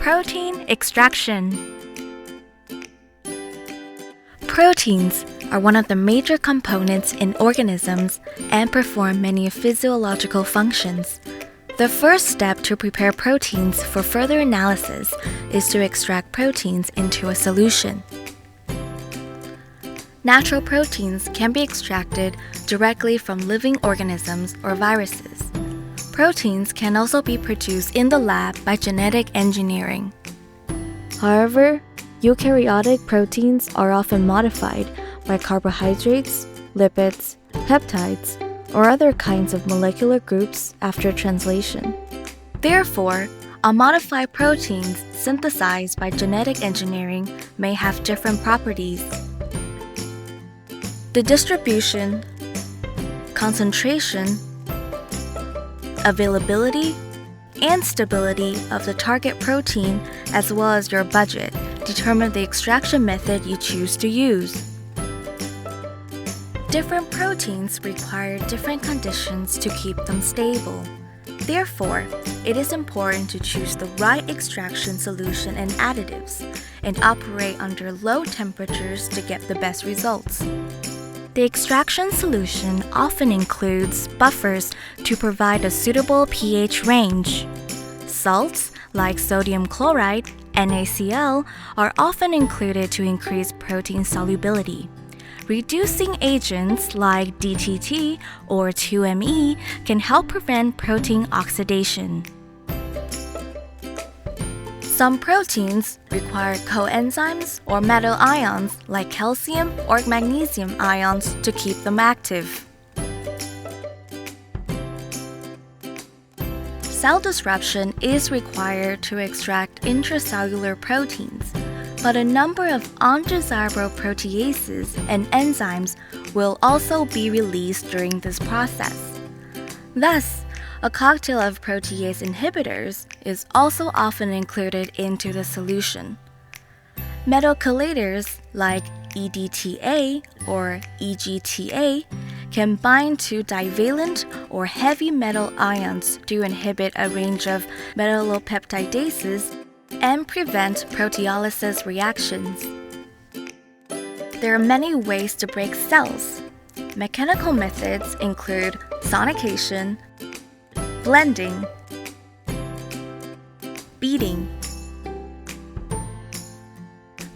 Protein extraction. Proteins are one of the major components in organisms and perform many physiological functions. The first step to prepare proteins for further analysis is to extract proteins into a solution. Natural proteins can be extracted directly from living organisms or viruses. Proteins can also be produced in the lab by genetic engineering. However, eukaryotic proteins are often modified by carbohydrates, lipids, peptides, or other kinds of molecular groups after translation. Therefore, unmodified proteins synthesized by genetic engineering may have different properties. The distribution, concentration, availability, and stability of the target protein, as well as your budget, determine the extraction method you choose to use. Different proteins require different conditions to keep them stable. Therefore, it is important to choose the right extraction solution and additives, and operate under low temperatures to get the best results. The extraction solution often includes buffers to provide a suitable pH range. Salts, like sodium chloride, NaCl, are often included to increase protein solubility. Reducing agents like DTT or 2-ME can help prevent protein oxidation. Some proteins require coenzymes or metal ions like calcium or magnesium ions to keep them active. Cell disruption is required to extract intracellular proteins, but a number of undesirable proteases and enzymes will also be released during this process. Thus, a cocktail of protease inhibitors is also often included into the solution. Metal chelators like EDTA or EGTA can bind to divalent or heavy metal ions to inhibit a range of metallopeptidases and prevent proteolysis reactions. There are many ways to break cells. Mechanical methods include sonication, blending, beating,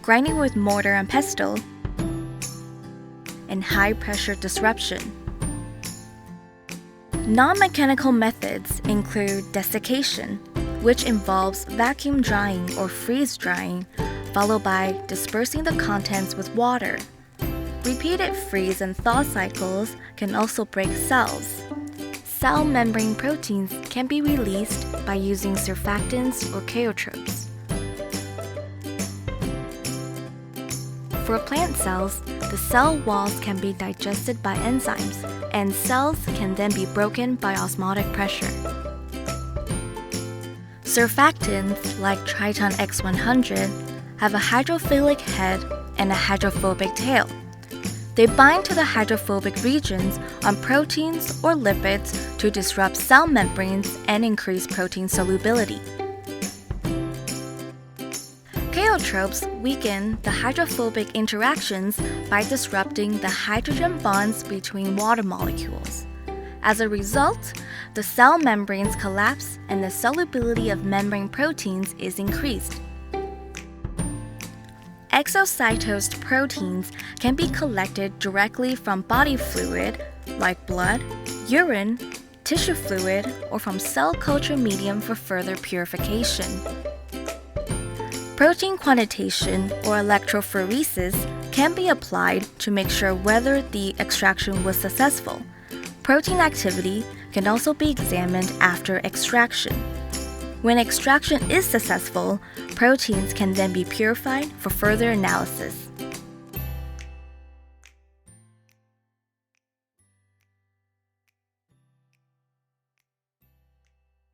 grinding with mortar and pestle, and high-pressure disruption. Non-mechanical methods include desiccation, which involves vacuum drying or freeze drying, followed by dispersing the contents with water. Repeated freeze and thaw cycles can also break cells. Cell membrane proteins can be released by using surfactants or cheiotropes. For plant cells, the cell walls can be digested by enzymes, and cells can then be broken by osmotic pressure. Surfactants like Triton X100 have a hydrophilic head and a hydrophobic tail. They bind to the hydrophobic regions on proteins or lipids to disrupt cell membranes and increase protein solubility. Cheiotropes weaken the hydrophobic interactions by disrupting the hydrogen bonds between water molecules. As a result, the cell membranes collapse and the solubility of membrane proteins is increased. Exocytosed proteins can be collected directly from body fluid, like blood, urine, tissue fluid, or from cell culture medium for further purification. Protein quantitation or electrophoresis can be applied to make sure whether the extraction was successful. Protein activity can also be examined after extraction. When extraction is successful, proteins can then be purified for further analysis.